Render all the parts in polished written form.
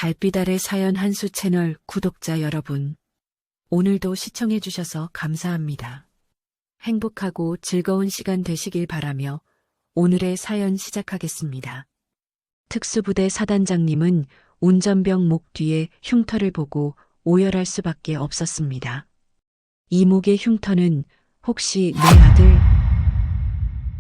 달빛 아래 사연 한수 채널 구독자 여러분, 오늘도 시청해주셔서 감사합니다. 행복하고 즐거운 시간 되시길 바라며 오늘의 사연 시작하겠습니다. 특수부대 사단장님은 운전병 목 뒤에 흉터를 보고 오열할 수밖에 없었습니다. 이 목의 흉터는 혹시 내 아들?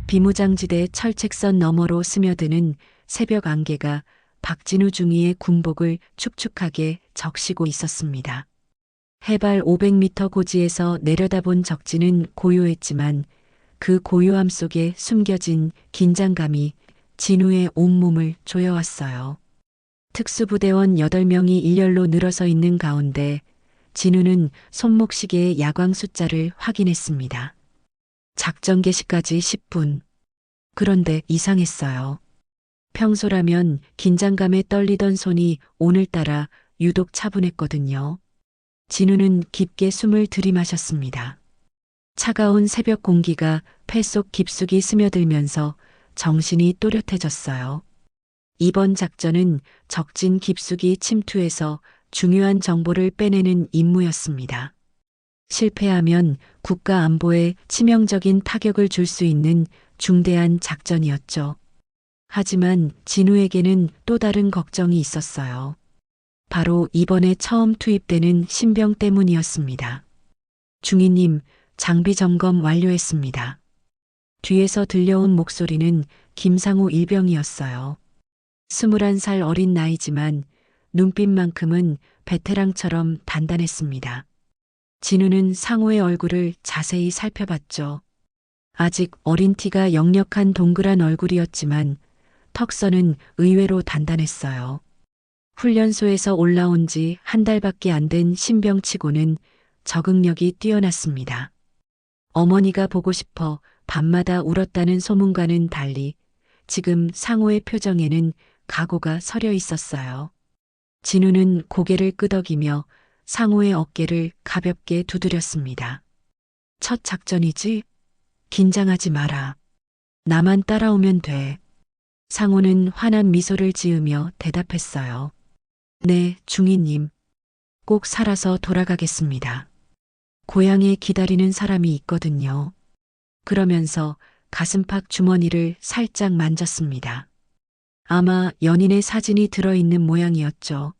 비무장지대 철책선 너머로 스며드는 새벽 안개가 박진우 중위의 군복을 축축하게 적시고 있었습니다. 해발 500m 고지에서 내려다본 적지는 고요했지만 그 고요함 속에 숨겨진 긴장감이 진우의 온몸을 조여왔어요. 특수부대원 8명이 일렬로 늘어서 있는 가운데 진우는 손목시계의 야광 숫자를 확인했습니다. 작전 개시까지 10분. 그런데 이상했어요. 평소라면 긴장감에 떨리던 손이 오늘따라 유독 차분했거든요. 진우는 깊게 숨을 들이마셨습니다. 차가운 새벽 공기가 폐 속 깊숙이 스며들면서 정신이 또렷해졌어요. 이번 작전은 적진 깊숙이 침투해서 중요한 정보를 빼내는 임무였습니다. 실패하면 국가 안보에 치명적인 타격을 줄 수 있는 중대한 작전이었죠. 하지만 진우에게는 또 다른 걱정이 있었어요. 바로 이번에 처음 투입되는 신병 때문이었습니다. 중위님, 장비 점검 완료했습니다. 뒤에서 들려온 목소리는 김상우 일병이었어요. 21살 어린 나이지만 눈빛만큼은 베테랑처럼 단단했습니다. 진우는 상우의 얼굴을 자세히 살펴봤죠. 아직 어린 티가 역력한 동그란 얼굴이었지만 턱선은 의외로 단단했어요. 훈련소에서 올라온 지 한 달밖에 안 된 신병치고는 적응력이 뛰어났습니다. 어머니가 보고 싶어 밤마다 울었다는 소문과는 달리 지금 상호의 표정에는 각오가 서려 있었어요. 진우는 고개를 끄덕이며 상호의 어깨를 가볍게 두드렸습니다. 첫 작전이지? 긴장하지 마라. 나만 따라오면 돼. 상호는 환한 미소를 지으며 대답했어요. 네, 중위님. 꼭 살아서 돌아가겠습니다. 고향에 기다리는 사람이 있거든요. 그러면서 가슴팍 주머니를 살짝 만졌습니다. 아마 연인의 사진이 들어있는 모양이었죠.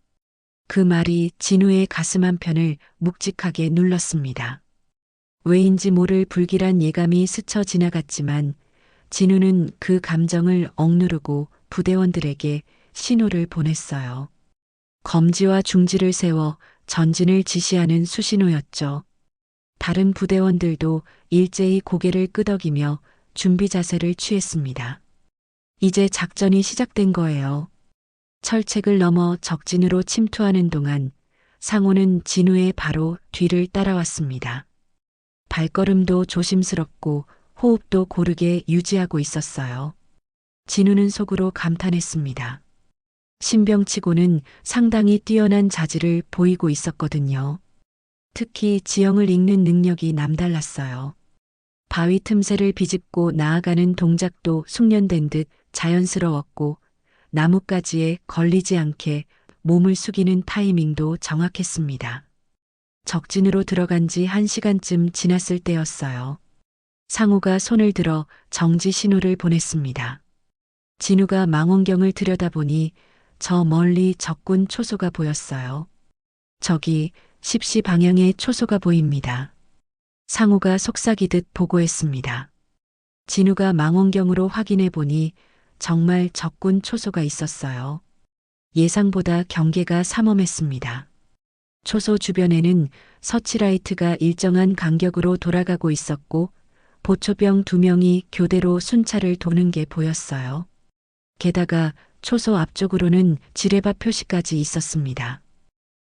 그 말이 진우의 가슴 한편을 묵직하게 눌렀습니다. 왜인지 모를 불길한 예감이 스쳐 지나갔지만 진우는 그 감정을 억누르고 부대원들에게 신호를 보냈어요. 검지와 중지를 세워 전진을 지시하는 수신호였죠. 다른 부대원들도 일제히 고개를 끄덕이며 준비 자세를 취했습니다. 이제 작전이 시작된 거예요. 철책을 넘어 적진으로 침투하는 동안 상호는 진우의 바로 뒤를 따라왔습니다. 발걸음도 조심스럽고 호흡도 고르게 유지하고 있었어요. 진우는 속으로 감탄했습니다. 신병치고는 상당히 뛰어난 자질을 보이고 있었거든요. 특히 지형을 읽는 능력이 남달랐어요. 바위 틈새를 비집고 나아가는 동작도 숙련된 듯 자연스러웠고 나뭇가지에 걸리지 않게 몸을 숙이는 타이밍도 정확했습니다. 적진으로 들어간 지 1시간쯤 지났을 때였어요. 상우가 손을 들어 정지 신호를 보냈습니다. 진우가 망원경을 들여다보니 저 멀리 적군 초소가 보였어요. 저기 10시 방향에 초소가 보입니다. 상우가 속삭이듯 보고했습니다. 진우가 망원경으로 확인해 보니 정말 적군 초소가 있었어요. 예상보다 경계가 삼엄했습니다. 초소 주변에는 서치라이트가 일정한 간격으로 돌아가고 있었고 보초병 2명이 교대로 순찰을 도는 게 보였어요. 게다가 초소 앞쪽으로는 지뢰밭 표시까지 있었습니다.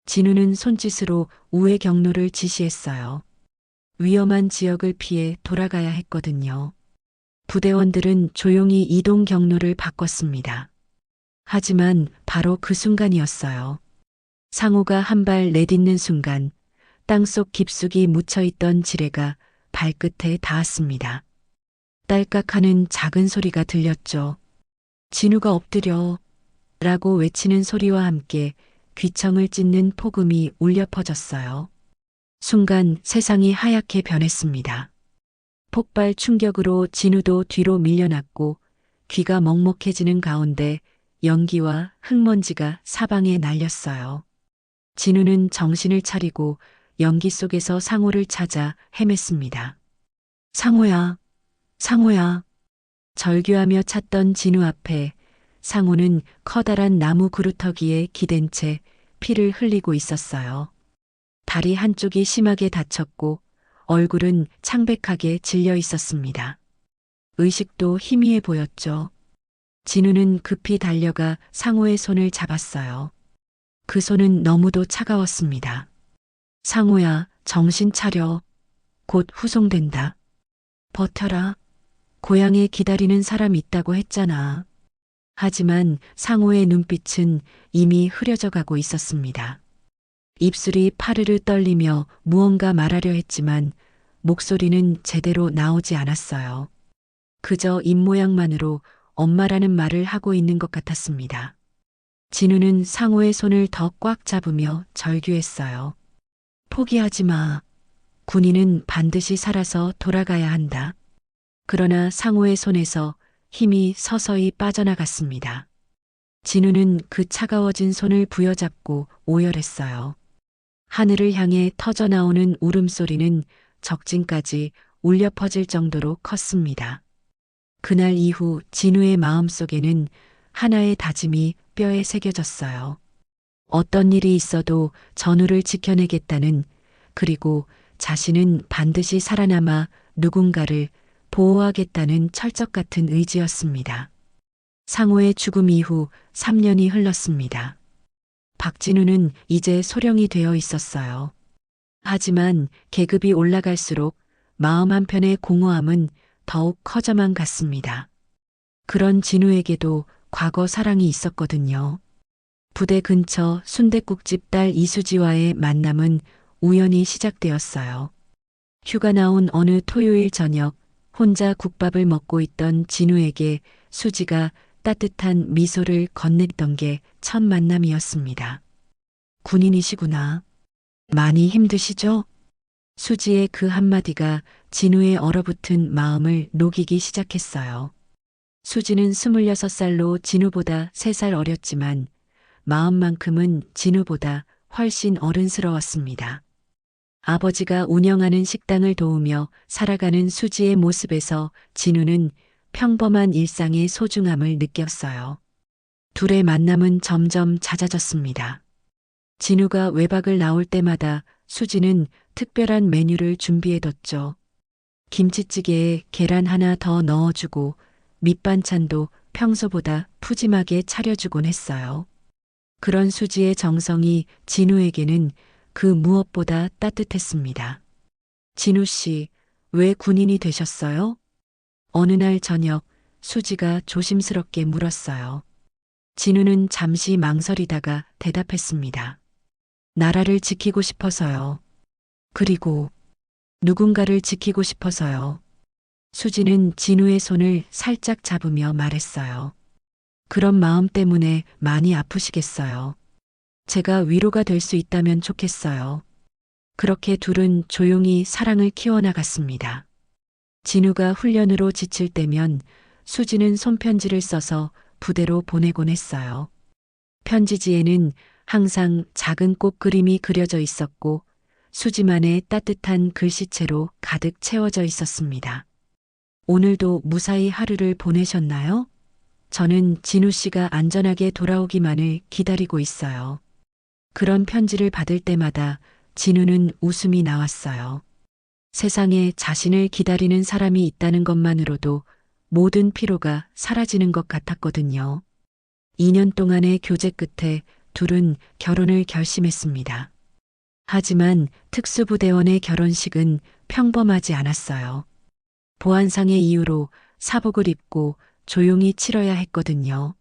진우는 손짓으로 우회 경로를 지시했어요. 위험한 지역을 피해 돌아가야 했거든요. 부대원들은 조용히 이동 경로를 바꿨습니다. 하지만 바로 그 순간이었어요. 상호가 한 발 내딛는 순간 땅속 깊숙이 묻혀있던 지뢰가 발끝에 닿았습니다. 딸깍하는 작은 소리가 들렸죠. 진우가 엎드려 라고 외치는 소리와 함께 귀청을 찢는 폭음이 울려 퍼졌어요. 순간 세상이 하얗게 변했습니다. 폭발 충격으로 진우도 뒤로 밀려났고 귀가 먹먹해지는 가운데 연기와 흙먼지가 사방에 날렸어요. 진우는 정신을 차리고 연기 속에서 상호를 찾아 헤맸습니다. 상호야, 상호야. 절규하며 찾던 진우 앞에 상호는 커다란 나무 그루터기에 기댄 채 피를 흘리고 있었어요. 다리 한쪽이 심하게 다쳤고 얼굴은 창백하게 질려 있었습니다. 의식도 희미해 보였죠. 진우는 급히 달려가 상호의 손을 잡았어요. 그 손은 너무도 차가웠습니다. 상호야, 정신 차려. 곧 후송된다. 버텨라. 고향에 기다리는 사람 있다고 했잖아. 하지만 상호의 눈빛은 이미 흐려져 가고 있었습니다. 입술이 파르르 떨리며 무언가 말하려 했지만 목소리는 제대로 나오지 않았어요. 그저 입모양만으로 엄마라는 말을 하고 있는 것 같았습니다. 진우는 상호의 손을 더 꽉 잡으며 절규했어요. 포기하지 마. 군인은 반드시 살아서 돌아가야 한다. 그러나 상호의 손에서 힘이 서서히 빠져나갔습니다. 진우는 그 차가워진 손을 부여잡고 오열했어요. 하늘을 향해 터져나오는 울음소리는 적진까지 울려 퍼질 정도로 컸습니다. 그날 이후 진우의 마음속에는 하나의 다짐이 뼈에 새겨졌어요. 어떤 일이 있어도 전우를 지켜내겠다는, 그리고 자신은 반드시 살아남아 누군가를 보호하겠다는 철석 같은 의지였습니다. 상호의 죽음 이후 3년이 흘렀습니다. 박진우는 이제 소령이 되어 있었어요. 하지만 계급이 올라갈수록 마음 한편의 공허함은 더욱 커져만 갔습니다. 그런 진우에게도 과거 사랑이 있었거든요. 부대 근처 순댓국집 딸 이수지와의 만남은 우연히 시작되었어요. 휴가 나온 어느 토요일 저녁 혼자 국밥을 먹고 있던 진우에게 수지가 따뜻한 미소를 건넸던 게 첫 만남이었습니다. 군인이시구나. 많이 힘드시죠? 수지의 그 한마디가 진우의 얼어붙은 마음을 녹이기 시작했어요. 수지는 26살로 진우보다 3살 어렸지만 마음만큼은 진우보다 훨씬 어른스러웠습니다. 아버지가 운영하는 식당을 도우며 살아가는 수지의 모습에서 진우는 평범한 일상의 소중함을 느꼈어요. 둘의 만남은 점점 잦아졌습니다. 진우가 외박을 나올 때마다 수지는 특별한 메뉴를 준비해뒀죠. 김치찌개에 계란 하나 더 넣어주고 밑반찬도 평소보다 푸짐하게 차려주곤 했어요. 그런 수지의 정성이 진우에게는 그 무엇보다 따뜻했습니다. 진우 씨, 왜 군인이 되셨어요? 어느 날 저녁 수지가 조심스럽게 물었어요. 진우는 잠시 망설이다가 대답했습니다. 나라를 지키고 싶어서요. 그리고 누군가를 지키고 싶어서요. 수지는 진우의 손을 살짝 잡으며 말했어요. 그런 마음 때문에 많이 아프시겠어요. 제가 위로가 될 수 있다면 좋겠어요. 그렇게 둘은 조용히 사랑을 키워나갔습니다. 진우가 훈련으로 지칠 때면 수지는 손편지를 써서 부대로 보내곤 했어요. 편지지에는 항상 작은 꽃 그림이 그려져 있었고 수지만의 따뜻한 글씨체로 가득 채워져 있었습니다. 오늘도 무사히 하루를 보내셨나요? 저는 진우 씨가 안전하게 돌아오기만을 기다리고 있어요. 그런 편지를 받을 때마다 진우는 웃음이 나왔어요. 세상에 자신을 기다리는 사람이 있다는 것만으로도 모든 피로가 사라지는 것 같았거든요. 2년 동안의 교제 끝에 둘은 결혼을 결심했습니다. 하지만 특수부대원의 결혼식은 평범하지 않았어요. 보안상의 이유로 사복을 입고 조용히 치러야 했거든요.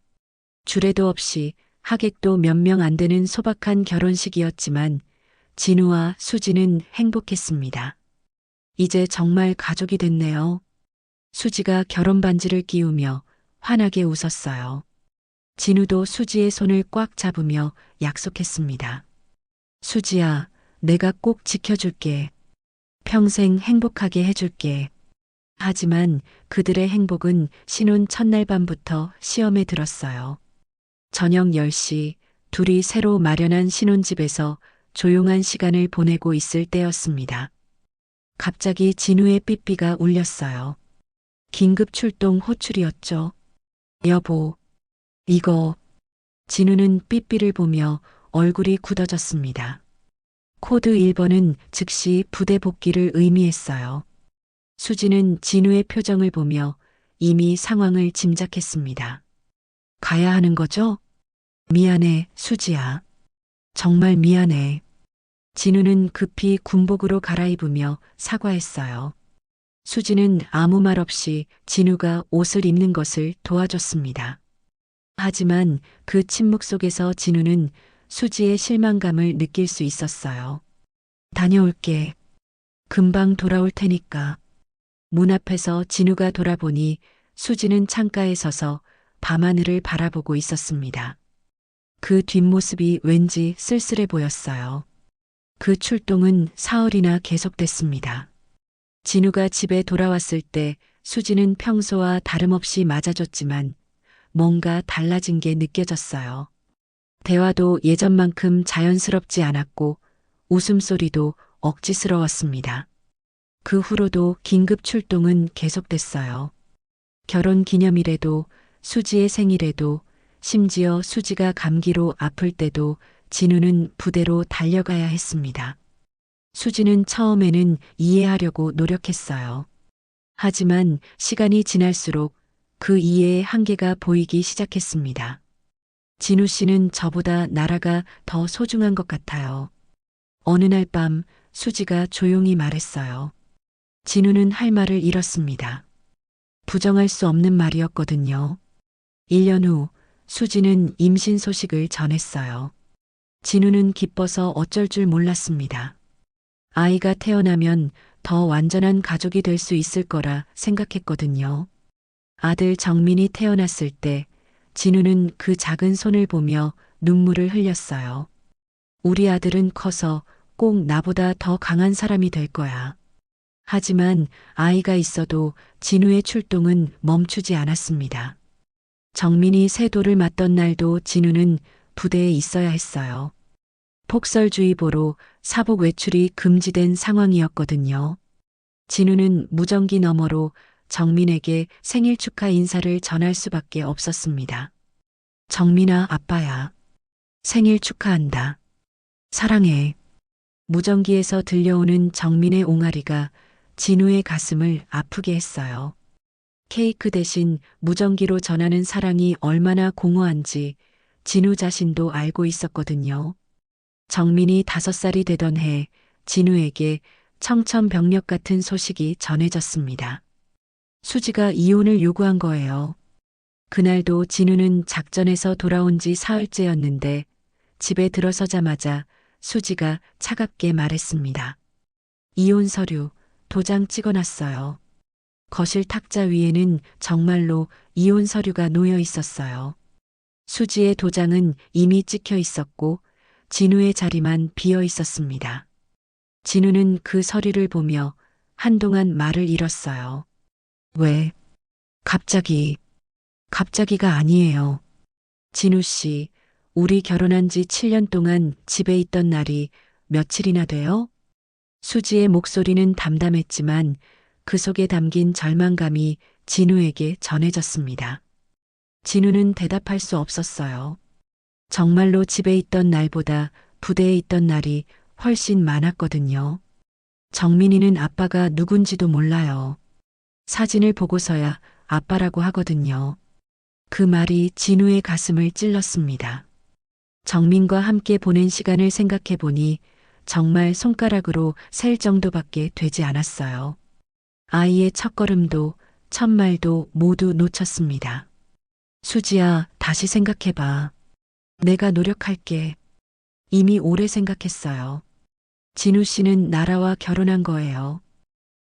주례도 없이 하객도 몇 명 안 되는 소박한 결혼식이었지만 진우와 수지는 행복했습니다. 이제 정말 가족이 됐네요. 수지가 결혼 반지를 끼우며 환하게 웃었어요. 진우도 수지의 손을 꽉 잡으며 약속했습니다. 수지야, 내가 꼭 지켜줄게. 평생 행복하게 해줄게. 하지만 그들의 행복은 신혼 첫날 밤부터 시험에 들었어요. 저녁 10시 둘이 새로 마련한 신혼집에서 조용한 시간을 보내고 있을 때였습니다. 갑자기 진우의 삐삐가 울렸어요. 긴급 출동 호출이었죠. 여보, 이거. 진우는 삐삐를 보며 얼굴이 굳어졌습니다. 코드 1번은 즉시 부대 복귀를 의미했어요. 수지는 진우의 표정을 보며 이미 상황을 짐작했습니다. 가야 하는 거죠? 미안해, 수지야. 정말 미안해. 진우는 급히 군복으로 갈아입으며 사과했어요. 수지는 아무 말 없이 진우가 옷을 입는 것을 도와줬습니다. 하지만 그 침묵 속에서 진우는 수지의 실망감을 느낄 수 있었어요. 다녀올게. 금방 돌아올 테니까. 문 앞에서 진우가 돌아보니 수지는 창가에 서서 밤하늘을 바라보고 있었습니다. 그 뒷모습이 왠지 쓸쓸해 보였어요. 그 출동은 사흘이나 계속됐습니다. 진우가 집에 돌아왔을 때 수지는 평소와 다름없이 맞아줬지만 뭔가 달라진 게 느껴졌어요. 대화도 예전만큼 자연스럽지 않았고 웃음소리도 억지스러웠습니다. 그 후로도 긴급 출동은 계속됐어요. 결혼 기념일에도 수지의 생일에도 심지어 수지가 감기로 아플 때도 진우는 부대로 달려가야 했습니다. 수지는 처음에는 이해하려고 노력했어요. 하지만 시간이 지날수록 그 이해의 한계가 보이기 시작했습니다. 진우 씨는 저보다 나라가 더 소중한 것 같아요. 어느 날 밤 수지가 조용히 말했어요. 진우는 할 말을 잃었습니다. 부정할 수 없는 말이었거든요. 1년 후 수지는 임신 소식을 전했어요. 진우는 기뻐서 어쩔 줄 몰랐습니다. 아이가 태어나면 더 완전한 가족이 될 수 있을 거라 생각했거든요. 아들 정민이 태어났을 때 진우는 그 작은 손을 보며 눈물을 흘렸어요. 우리 아들은 커서 꼭 나보다 더 강한 사람이 될 거야. 하지만 아이가 있어도 진우의 출동은 멈추지 않았습니다. 정민이 세도를 맞던 날도 진우는 부대에 있어야 했어요. 폭설주의보로 사복 외출이 금지된 상황이었거든요. 진우는 무전기 너머로 정민에게 생일 축하 인사를 전할 수밖에 없었습니다. 정민아, 아빠야. 생일 축하한다. 사랑해. 무전기에서 들려오는 정민의 옹알이가 진우의 가슴을 아프게 했어요. 케이크 대신 무전기로 전하는 사랑이 얼마나 공허한지 진우 자신도 알고 있었거든요. 정민이 5살이 되던 해 진우에게 청천벽력 같은 소식이 전해졌습니다. 수지가 이혼을 요구한 거예요. 그날도 진우는 작전에서 돌아온 지 사흘째였는데 집에 들어서자마자 수지가 차갑게 말했습니다. 이혼 서류, 도장 찍어놨어요. 거실 탁자 위에는 정말로 이혼 서류가 놓여 있었어요. 수지의 도장은 이미 찍혀 있었고 진우의 자리만 비어 있었습니다. 진우는 그 서류를 보며 한동안 말을 잃었어요. 왜? 갑자기가 아니에요. 진우 씨, 우리 결혼한 지 7년 동안 집에 있던 날이 며칠이나 돼요? 수지의 목소리는 담담했지만 그 속에 담긴 절망감이 진우에게 전해졌습니다. 진우는 대답할 수 없었어요. 정말로 집에 있던 날보다 부대에 있던 날이 훨씬 많았거든요. 정민이는 아빠가 누군지도 몰라요. 사진을 보고서야 아빠라고 하거든요. 그 말이 진우의 가슴을 찔렀습니다. 정민과 함께 보낸 시간을 생각해 보니 정말 손가락으로 셀 정도밖에 되지 않았어요. 아이의 첫걸음도 첫말도 모두 놓쳤습니다. 수지야, 다시 생각해봐. 내가 노력할게. 이미 오래 생각했어요. 진우 씨는 나라와 결혼한 거예요.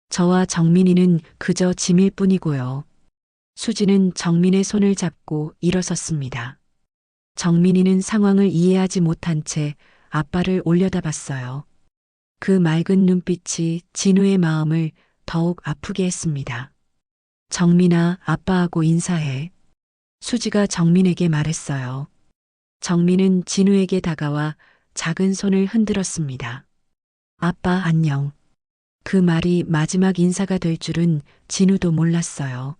저와 정민이는 그저 짐일 뿐이고요. 수지는 정민의 손을 잡고 일어섰습니다. 정민이는 상황을 이해하지 못한 채 아빠를 올려다봤어요. 그 맑은 눈빛이 진우의 마음을 더욱 아프게 했습니다. 정민아, 아빠하고 인사해. 수지가 정민에게 말했어요. 정민은 진우에게 다가와 작은 손을 흔들었습니다. 아빠 안녕. 그 말이 마지막 인사가 될 줄은 진우도 몰랐어요.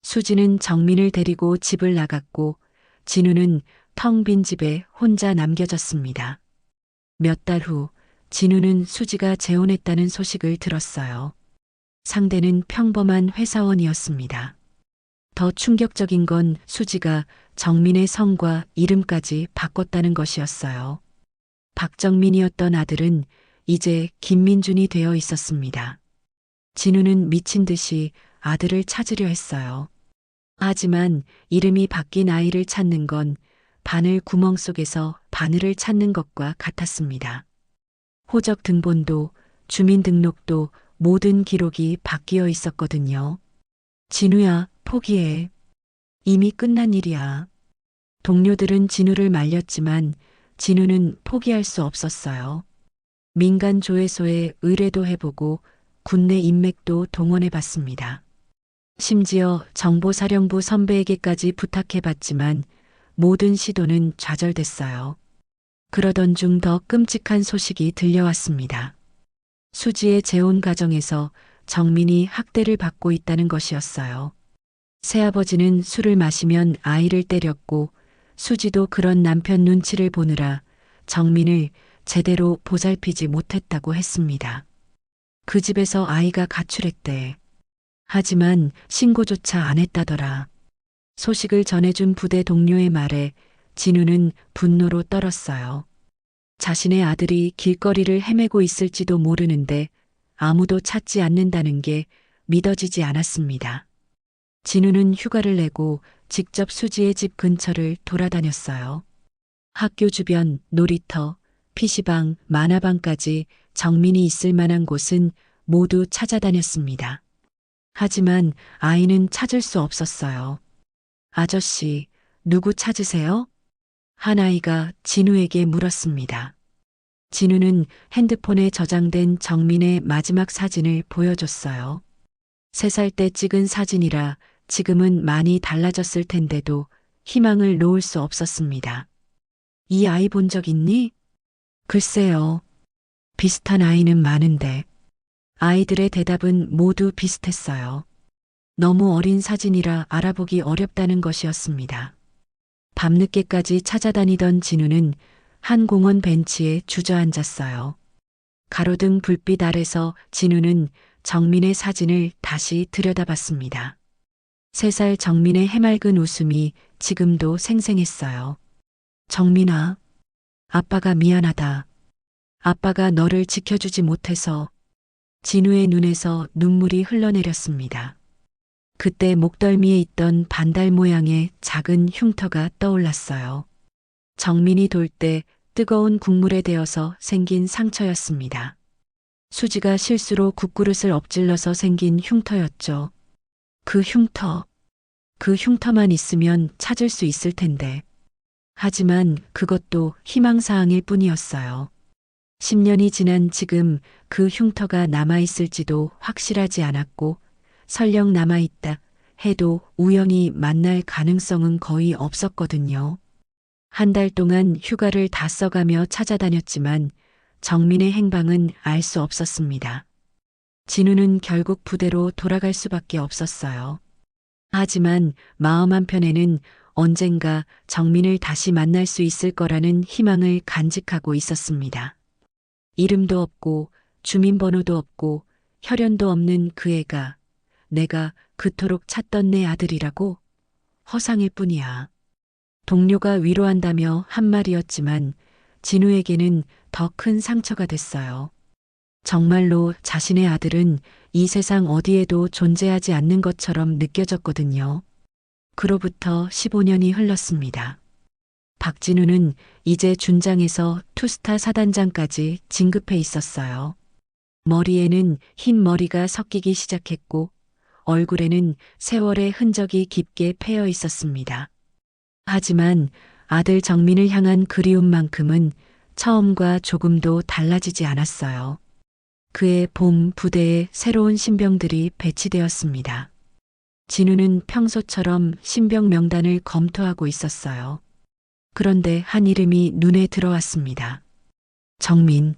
수지는 정민을 데리고 집을 나갔고 진우는 텅 빈 집에 혼자 남겨졌습니다. 몇 달 후 진우는 수지가 재혼했다는 소식을 들었어요. 상대는 평범한 회사원이었습니다. 더 충격적인 건 수지가 정민의 성과 이름까지 바꿨다는 것이었어요. 박정민이었던 아들은 이제 김민준이 되어 있었습니다. 진우는 미친 듯이 아들을 찾으려 했어요. 하지만 이름이 바뀐 아이를 찾는 건 바늘 구멍 속에서 바늘을 찾는 것과 같았습니다. 호적 등본도 주민등록도 모든 기록이 바뀌어 있었거든요. 진우야, 포기해. 이미 끝난 일이야. 동료들은 진우를 말렸지만 진우는 포기할 수 없었어요. 민간 조회소에 의뢰도 해보고 군내 인맥도 동원해 봤습니다. 심지어 정보사령부 선배에게까지 부탁해봤지만 모든 시도는 좌절됐어요. 그러던 중 더 끔찍한 소식이 들려왔습니다. 수지의 재혼 가정에서 정민이 학대를 받고 있다는 것이었어요. 새아버지는 술을 마시면 아이를 때렸고 수지도 그런 남편 눈치를 보느라 정민을 제대로 보살피지 못했다고 했습니다. 그 집에서 아이가 가출했대. 하지만 신고조차 안 했다더라. 소식을 전해준 부대 동료의 말에 진우는 분노로 떨었어요. 자신의 아들이 길거리를 헤매고 있을지도 모르는데 아무도 찾지 않는다는 게 믿어지지 않았습니다. 진우는 휴가를 내고 직접 수지의 집 근처를 돌아다녔어요. 학교 주변 놀이터, PC방, 만화방까지 정민이 있을 만한 곳은 모두 찾아다녔습니다. 하지만 아이는 찾을 수 없었어요. 아저씨, 누구 찾으세요? 한 아이가 진우에게 물었습니다. 진우는 핸드폰에 저장된 정민의 마지막 사진을 보여줬어요. 3살 때 찍은 사진이라 지금은 많이 달라졌을 텐데도 희망을 놓을 수 없었습니다. 이 아이 본 적 있니? 글쎄요. 비슷한 아이는 많은데. 아이들의 대답은 모두 비슷했어요. 너무 어린 사진이라 알아보기 어렵다는 것이었습니다. 밤늦게까지 찾아다니던 진우는 한 공원 벤치에 주저앉았어요. 가로등 불빛 아래서 진우는 정민의 사진을 다시 들여다봤습니다. 3살 정민의 해맑은 웃음이 지금도 생생했어요. 정민아, 아빠가 미안하다. 아빠가 너를 지켜주지 못해서. 진우의 눈에서 눈물이 흘러내렸습니다. 그때 목덜미에 있던 반달 모양의 작은 흉터가 떠올랐어요. 정민이 돌 때 뜨거운 국물에 데어서 생긴 상처였습니다. 수지가 실수로 국그릇을 엎질러서 생긴 흉터였죠. 그 흉터만 있으면 찾을 수 있을 텐데. 하지만 그것도 희망사항일 뿐이었어요. 10년이 지난 지금 그 흉터가 남아있을지도 확실하지 않았고 설령 남아있다 해도 우연히 만날 가능성은 거의 없었거든요. 한 달 동안 휴가를 다 써가며 찾아다녔지만 정민의 행방은 알 수 없었습니다. 진우는 결국 부대로 돌아갈 수밖에 없었어요. 하지만 마음 한편에는 언젠가 정민을 다시 만날 수 있을 거라는 희망을 간직하고 있었습니다. 이름도 없고 주민번호도 없고 혈연도 없는 그 애가 내가 그토록 찾던 내 아들이라고? 허상일 뿐이야. 동료가 위로한다며 한 말이었지만 진우에게는 더 큰 상처가 됐어요. 정말로 자신의 아들은 이 세상 어디에도 존재하지 않는 것처럼 느껴졌거든요. 그로부터 15년이 흘렀습니다. 박진우는 이제 준장에서 투스타 사단장까지 진급해 있었어요. 머리에는 흰 머리가 섞이기 시작했고 얼굴에는 세월의 흔적이 깊게 패여 있었습니다. 하지만 아들 정민을 향한 그리움만큼은 처음과 조금도 달라지지 않았어요. 그의 봄 부대에 새로운 신병들이 배치되었습니다. 진우는 평소처럼 신병 명단을 검토하고 있었어요. 그런데 한 이름이 눈에 들어왔습니다. 정민.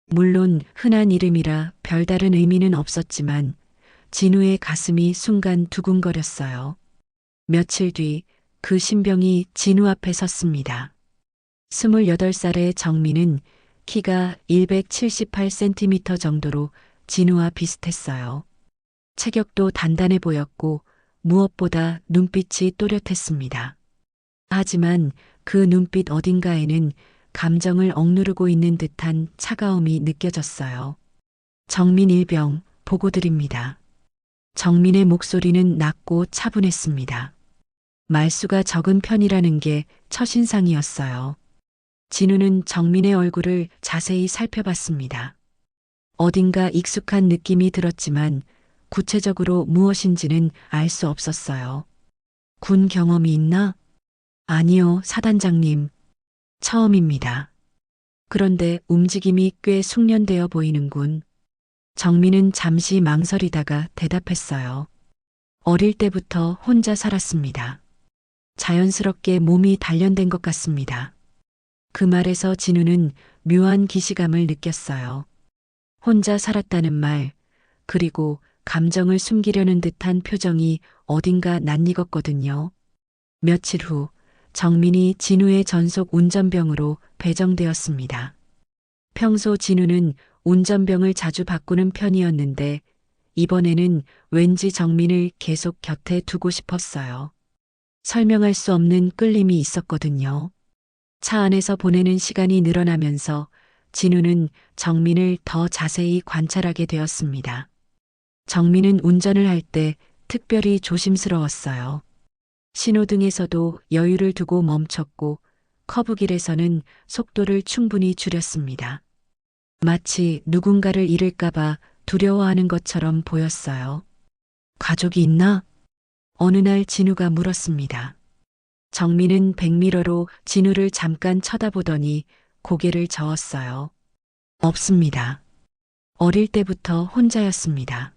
물론 흔한 이름이라 별다른 의미는 없었지만 진우의 가슴이 순간 두근거렸어요. 며칠 뒤 그 신병이 진우 앞에 섰습니다. 28살의 정민은 키가 178cm 정도로 진우와 비슷했어요. 체격도 단단해 보였고 무엇보다 눈빛이 또렷했습니다. 하지만 그 눈빛 어딘가에는 감정을 억누르고 있는 듯한 차가움이 느껴졌어요. 정민 일병, 보고드립니다. 정민의 목소리는 낮고 차분했습니다. 말수가 적은 편이라는 게 첫인상이었어요. 진우는 정민의 얼굴을 자세히 살펴봤습니다. 어딘가 익숙한 느낌이 들었지만 구체적으로 무엇인지는 알 수 없었어요. 군 경험이 있나? 아니요, 사단장님. 처음입니다. 그런데 움직임이 꽤 숙련되어 보이는군. 정민은 잠시 망설이다가 대답했어요. 어릴 때부터 혼자 살았습니다. 자연스럽게 몸이 단련된 것 같습니다. 그 말에서 진우는 묘한 기시감을 느꼈어요. 혼자 살았다는 말, 그리고 감정을 숨기려는 듯한 표정이 어딘가 낯익었거든요. 며칠 후 정민이 진우의 전속 운전병으로 배정되었습니다. 평소 진우는 운전병을 자주 바꾸는 편이었는데 이번에는 왠지 정민을 계속 곁에 두고 싶었어요. 설명할 수 없는 끌림이 있었거든요. 차 안에서 보내는 시간이 늘어나면서 진우는 정민을 더 자세히 관찰하게 되었습니다. 정민은 운전을 할 때 특별히 조심스러웠어요. 신호등에서도 여유를 두고 멈췄고 커브길에서는 속도를 충분히 줄였습니다. 마치 누군가를 잃을까봐 두려워하는 것처럼 보였어요. 가족이 있나? 어느 날 진우가 물었습니다. 정민은 백미러로 진우를 잠깐 쳐다보더니 고개를 저었어요. 없습니다. 어릴 때부터 혼자였습니다.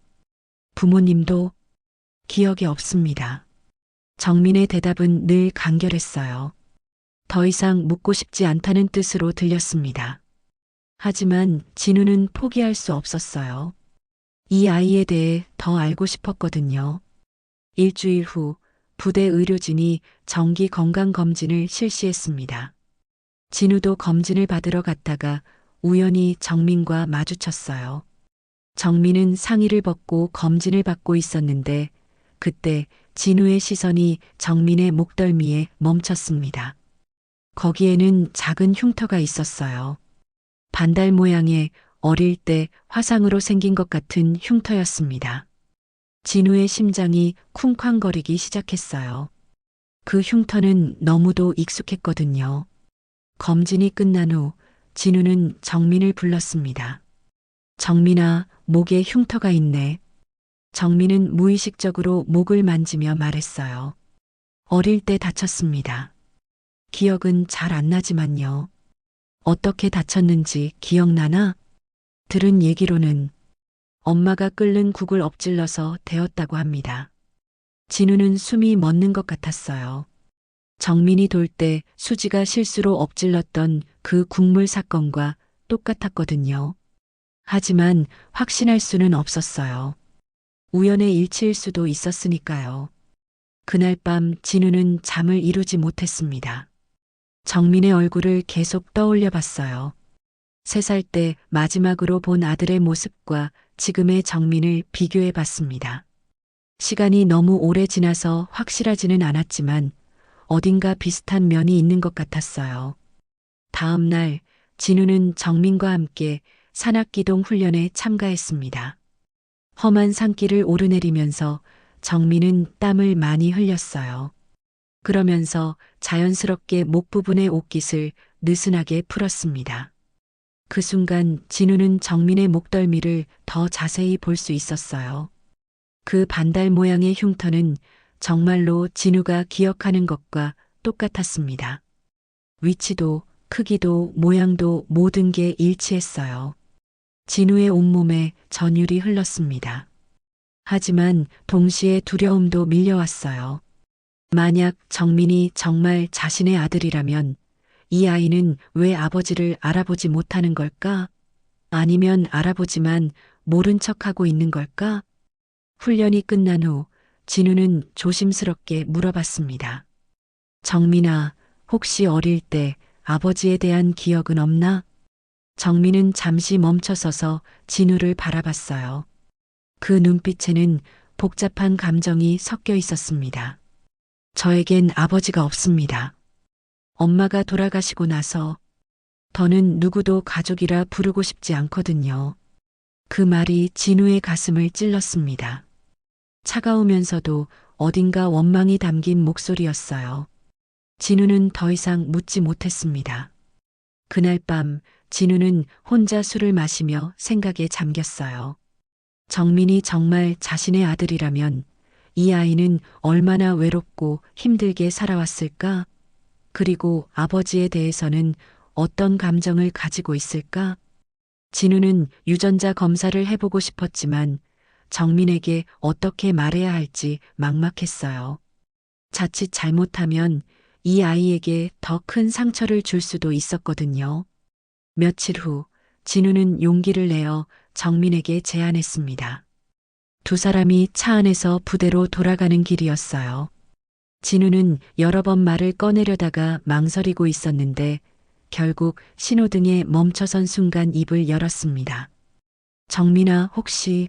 부모님도 기억이 없습니다. 정민의 대답은 늘 간결했어요. 더 이상 묻고 싶지 않다는 뜻으로 들렸습니다. 하지만 진우는 포기할 수 없었어요. 이 아이에 대해 더 알고 싶었거든요. 일주일 후 부대 의료진이 정기 건강검진을 실시했습니다. 진우도 검진을 받으러 갔다가 우연히 정민과 마주쳤어요. 정민은 상의를 벗고 검진을 받고 있었는데 그때 진우의 시선이 정민의 목덜미에 멈췄습니다. 거기에는 작은 흉터가 있었어요. 반달 모양의 어릴 때 화상으로 생긴 것 같은 흉터였습니다. 진우의 심장이 쿵쾅거리기 시작했어요. 그 흉터는 너무도 익숙했거든요. 검진이 끝난 후 진우는 정민을 불렀습니다. 정민아, 목에 흉터가 있네. 정민은 무의식적으로 목을 만지며 말했어요. 어릴 때 다쳤습니다. 기억은 잘 안 나지만요. 어떻게 다쳤는지 기억나나? 들은 얘기로는 엄마가 끓는 국을 엎질러서 데웠다고 합니다. 진우는 숨이 멎는 것 같았어요. 정민이 돌 때 수지가 실수로 엎질렀던 그 국물 사건과 똑같았거든요. 하지만 확신할 수는 없었어요. 우연의 일치일 수도 있었으니까요. 그날 밤 진우는 잠을 이루지 못했습니다. 정민의 얼굴을 계속 떠올려 봤어요. 3살 때 마지막으로 본 아들의 모습과 지금의 정민을 비교해 봤습니다. 시간이 너무 오래 지나서 확실하지는 않았지만 어딘가 비슷한 면이 있는 것 같았어요. 다음 날 진우는 정민과 함께 산악기동 훈련에 참가했습니다. 험한 산길을 오르내리면서 정민은 땀을 많이 흘렸어요. 그러면서 자연스럽게 목 부분의 옷깃을 느슨하게 풀었습니다. 그 순간 진우는 정민의 목덜미를 더 자세히 볼 수 있었어요. 그 반달 모양의 흉터는 정말로 진우가 기억하는 것과 똑같았습니다. 위치도, 크기도, 모양도 모든 게 일치했어요. 진우의 온몸에 전율이 흘렀습니다. 하지만 동시에 두려움도 밀려왔어요. 만약 정민이 정말 자신의 아들이라면 이 아이는 왜 아버지를 알아보지 못하는 걸까? 아니면 알아보지만 모른 척하고 있는 걸까? 훈련이 끝난 후 진우는 조심스럽게 물어봤습니다. 정민아, 혹시 어릴 때 아버지에 대한 기억은 없나? 정민은 잠시 멈춰서서 진우를 바라봤어요. 그 눈빛에는 복잡한 감정이 섞여 있었습니다. 저에겐 아버지가 없습니다. 엄마가 돌아가시고 나서 더는 누구도 가족이라 부르고 싶지 않거든요. 그 말이 진우의 가슴을 찔렀습니다. 차가우면서도 어딘가 원망이 담긴 목소리였어요. 진우는 더 이상 묻지 못했습니다. 그날 밤 진우는 혼자 술을 마시며 생각에 잠겼어요. 정민이 정말 자신의 아들이라면 이 아이는 얼마나 외롭고 힘들게 살아왔을까? 그리고 아버지에 대해서는 어떤 감정을 가지고 있을까? 진우는 유전자 검사를 해보고 싶었지만 정민에게 어떻게 말해야 할지 막막했어요. 자칫 잘못하면 이 아이에게 더 큰 상처를 줄 수도 있었거든요. 며칠 후 진우는 용기를 내어 정민에게 제안했습니다. 두 사람이 차 안에서 부대로 돌아가는 길이었어요. 진우는 여러 번 말을 꺼내려다가 망설이고 있었는데 결국 신호등에 멈춰선 순간 입을 열었습니다. 정민아, 혹시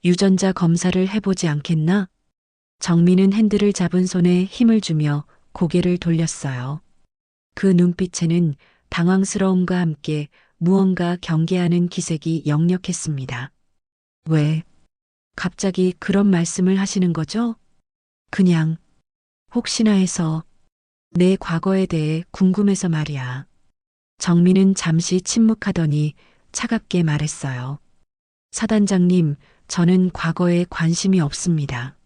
유전자 검사를 해보지 않겠나? 정민은 핸들을 잡은 손에 힘을 주며 고개를 돌렸어요. 그 눈빛에는 당황스러움과 함께 무언가 경계하는 기색이 역력했습니다. 왜? 갑자기 그런 말씀을 하시는 거죠? 그냥 혹시나 해서 내 과거에 대해 궁금해서 말이야. 정민은 잠시 침묵하더니 차갑게 말했어요. 사단장님, 저는 과거에 관심이 없습니다.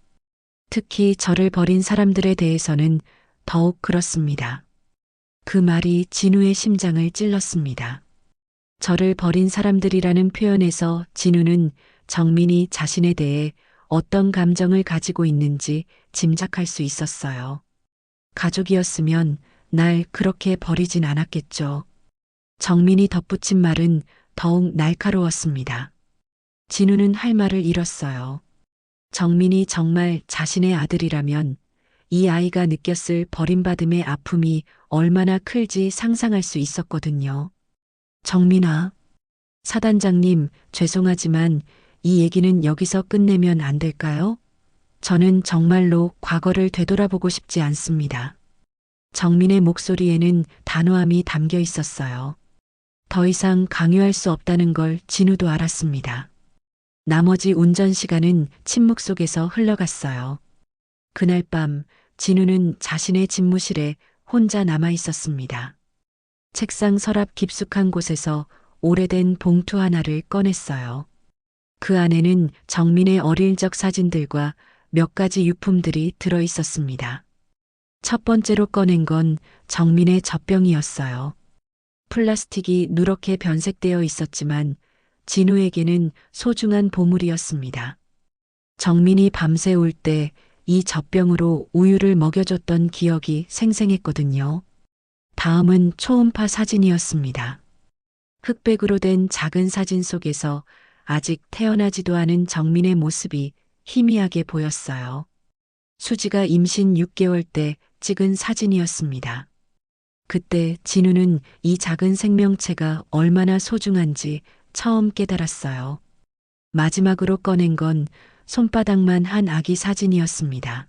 특히 저를 버린 사람들에 대해서는 더욱 그렇습니다. 그 말이 진우의 심장을 찔렀습니다. 저를 버린 사람들이라는 표현에서 진우는 정민이 자신에 대해 어떤 감정을 가지고 있는지 짐작할 수 있었어요. 가족이었으면 날 그렇게 버리진 않았겠죠. 정민이 덧붙인 말은 더욱 날카로웠습니다. 진우는 할 말을 잃었어요. 정민이 정말 자신의 아들이라면 이 아이가 느꼈을 버림받음의 아픔이 얼마나 클지 상상할 수 있었거든요. 정민아, 사단장님, 죄송하지만 이 얘기는 여기서 끝내면 안 될까요? 저는 정말로 과거를 되돌아보고 싶지 않습니다. 정민의 목소리에는 단호함이 담겨 있었어요. 더 이상 강요할 수 없다는 걸 진우도 알았습니다. 나머지 운전 시간은 침묵 속에서 흘러갔어요. 그날 밤 진우는 자신의 집무실에 혼자 남아 있었습니다. 책상 서랍 깊숙한 곳에서 오래된 봉투 하나를 꺼냈어요. 그 안에는 정민의 어릴 적 사진들과 몇 가지 유품들이 들어 있었습니다. 첫 번째로 꺼낸 건 정민의 젖병이었어요. 플라스틱이 누렇게 변색되어 있었지만 진우에게는 소중한 보물이었습니다. 정민이 밤새 울 때 이 젖병으로 우유를 먹여줬던 기억이 생생했거든요. 다음은 초음파 사진이었습니다. 흑백으로 된 작은 사진 속에서 아직 태어나지도 않은 정민의 모습이 희미하게 보였어요. 수지가 임신 6개월 때 찍은 사진이었습니다. 그때 진우는 이 작은 생명체가 얼마나 소중한지 처음 깨달았어요. 마지막으로 꺼낸 건 손바닥만 한 아기 사진이었습니다.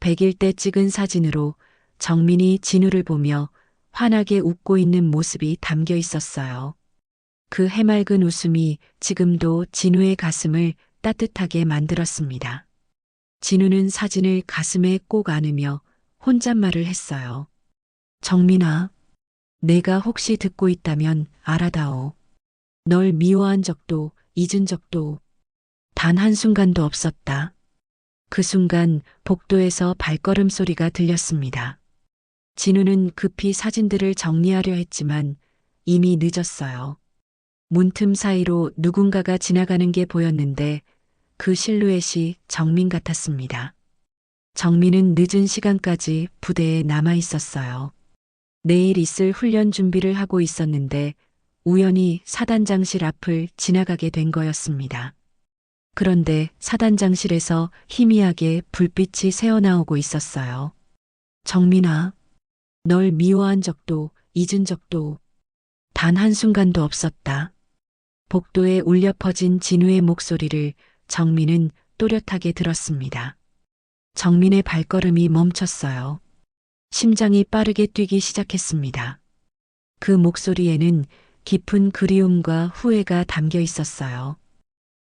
100일 때 찍은 사진으로 정민이 진우를 보며 환하게 웃고 있는 모습이 담겨 있었어요. 그 해맑은 웃음이 지금도 진우의 가슴을 따뜻하게 만들었습니다. 진우는 사진을 가슴에 꼭 안으며 혼잣말을 했어요. 정민아, 내가 혹시 듣고 있다면 알아다오. 널 미워한 적도 잊은 적도 단 한순간도 없었다. 그 순간 복도에서 발걸음 소리가 들렸습니다. 진우는 급히 사진들을 정리하려 했지만 이미 늦었어요. 문틈 사이로 누군가가 지나가는 게 보였는데 그 실루엣이 정민 같았습니다. 정민은 늦은 시간까지 부대에 남아 있었어요. 내일 있을 훈련 준비를 하고 있었는데 우연히 사단장실 앞을 지나가게 된 거였습니다. 그런데 사단장실에서 희미하게 불빛이 새어나오고 있었어요. 정민아, 널 미워한 적도 잊은 적도 단 한순간도 없었다. 복도에 울려 퍼진 진우의 목소리를 정민은 또렷하게 들었습니다. 정민의 발걸음이 멈췄어요. 심장이 빠르게 뛰기 시작했습니다. 그 목소리에는 깊은 그리움과 후회가 담겨 있었어요.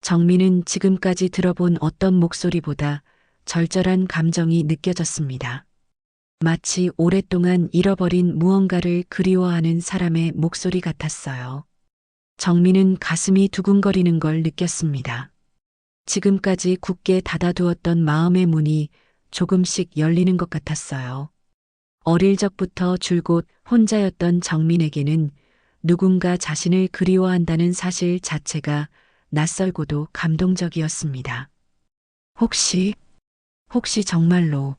정민은 지금까지 들어본 어떤 목소리보다 절절한 감정이 느껴졌습니다. 마치 오랫동안 잃어버린 무언가를 그리워하는 사람의 목소리 같았어요. 정민은 가슴이 두근거리는 걸 느꼈습니다. 지금까지 굳게 닫아두었던 마음의 문이 조금씩 열리는 것 같았어요. 어릴 적부터 줄곧 혼자였던 정민에게는 누군가 자신을 그리워한다는 사실 자체가 낯설고도 감동적이었습니다. 혹시 정말로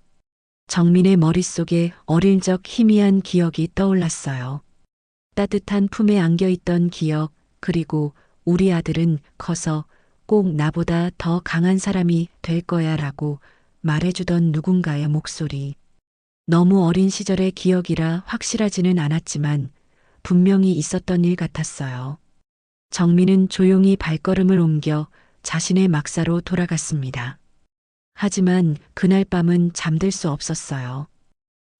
정민의 머릿속에 어릴 적 희미한 기억이 떠올랐어요. 따뜻한 품에 안겨있던 기억, 그리고 우리 아들은 커서 꼭 나보다 더 강한 사람이 될 거야 라고 말해주던 누군가의 목소리. 너무 어린 시절의 기억이라 확실하지는 않았지만 분명히 있었던 일 같았어요. 정민은 조용히 발걸음을 옮겨 자신의 막사로 돌아갔습니다. 하지만 그날 밤은 잠들 수 없었어요.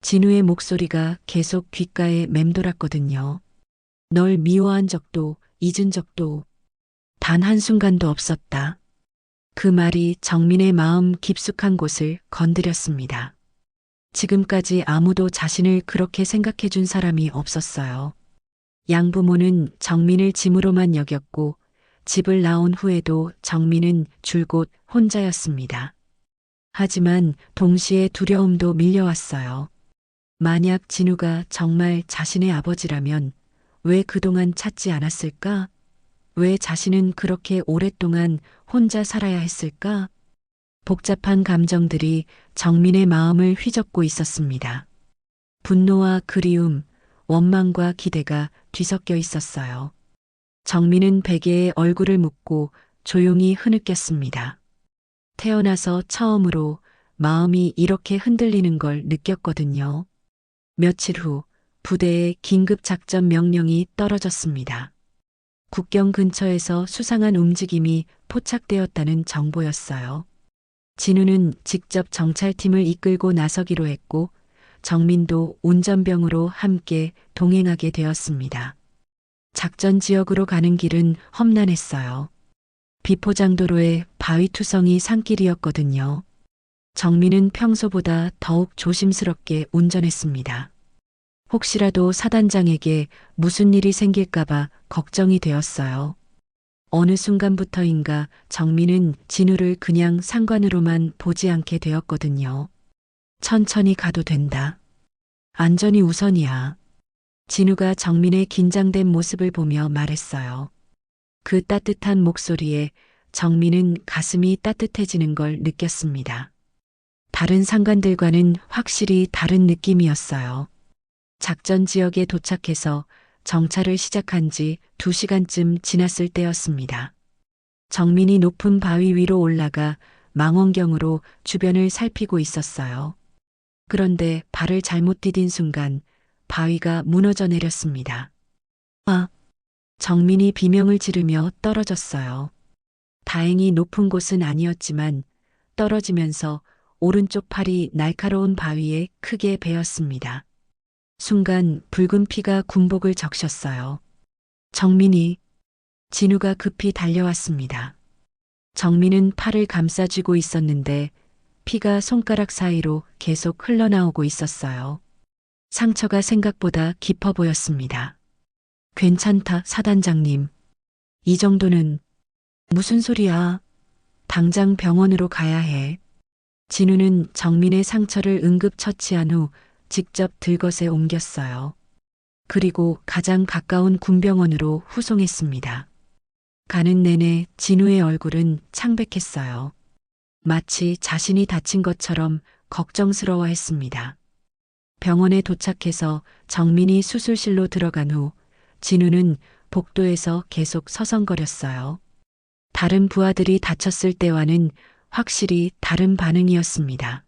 진우의 목소리가 계속 귓가에 맴돌았거든요. 널 미워한 적도 잊은 적도 단 한순간도 없었다. 그 말이 정민의 마음 깊숙한 곳을 건드렸습니다. 지금까지 아무도 자신을 그렇게 생각해 준 사람이 없었어요. 양부모는 정민을 짐으로만 여겼고 집을 나온 후에도 정민은 줄곧 혼자였습니다. 하지만 동시에 두려움도 밀려왔어요. 만약 진우가 정말 자신의 아버지라면 왜 그동안 찾지 않았을까? 왜 자신은 그렇게 오랫동안 혼자 살아야 했을까? 복잡한 감정들이 정민의 마음을 휘젓고 있었습니다. 분노와 그리움, 원망과 기대가 뒤섞여 있었어요. 정민은 베개에 얼굴을 묻고 조용히 흐느꼈습니다. 태어나서 처음으로 마음이 이렇게 흔들리는 걸 느꼈거든요. 며칠 후 부대에 긴급 작전 명령이 떨어졌습니다. 국경 근처에서 수상한 움직임이 포착되었다는 정보였어요. 진우는 직접 정찰팀을 이끌고 나서기로 했고 정민도 운전병으로 함께 동행하게 되었습니다. 작전 지역으로 가는 길은 험난했어요. 비포장도로에 바위투성이 산길이었거든요. 정민은 평소보다 더욱 조심스럽게 운전했습니다. 혹시라도 사단장에게 무슨 일이 생길까봐 걱정이 되었어요. 어느 순간부터인가 정민은 진우를 그냥 상관으로만 보지 않게 되었거든요. 천천히 가도 된다. 안전이 우선이야. 진우가 정민의 긴장된 모습을 보며 말했어요. 그 따뜻한 목소리에 정민은 가슴이 따뜻해지는 걸 느꼈습니다. 다른 상관들과는 확실히 다른 느낌이었어요. 작전 지역에 도착해서 정찰을 시작한 지 2시간쯤 지났을 때였습니다. 정민이 높은 바위 위로 올라가 망원경으로 주변을 살피고 있었어요. 그런데 발을 잘못 디딘 순간 바위가 무너져 내렸습니다. 아! 정민이 비명을 지르며 떨어졌어요. 다행히 높은 곳은 아니었지만 떨어지면서 오른쪽 팔이 날카로운 바위에 크게 베었습니다. 순간 붉은 피가 군복을 적셨어요. 정민이, 진우가 급히 달려왔습니다. 정민은 팔을 감싸쥐고 있었는데 피가 손가락 사이로 계속 흘러나오고 있었어요. 상처가 생각보다 깊어 보였습니다. 괜찮다, 사단장님. 이 정도는 무슨 소리야? 당장 병원으로 가야 해. 진우는 정민의 상처를 응급 처치한 후 직접 들것에 옮겼어요. 그리고 가장 가까운 군병원으로 후송했습니다. 가는 내내 진우의 얼굴은 창백했어요. 마치 자신이 다친 것처럼 걱정스러워했습니다. 병원에 도착해서 정민이 수술실로 들어간 후 진우는 복도에서 계속 서성거렸어요. 다른 부하들이 다쳤을 때와는 확실히 다른 반응이었습니다.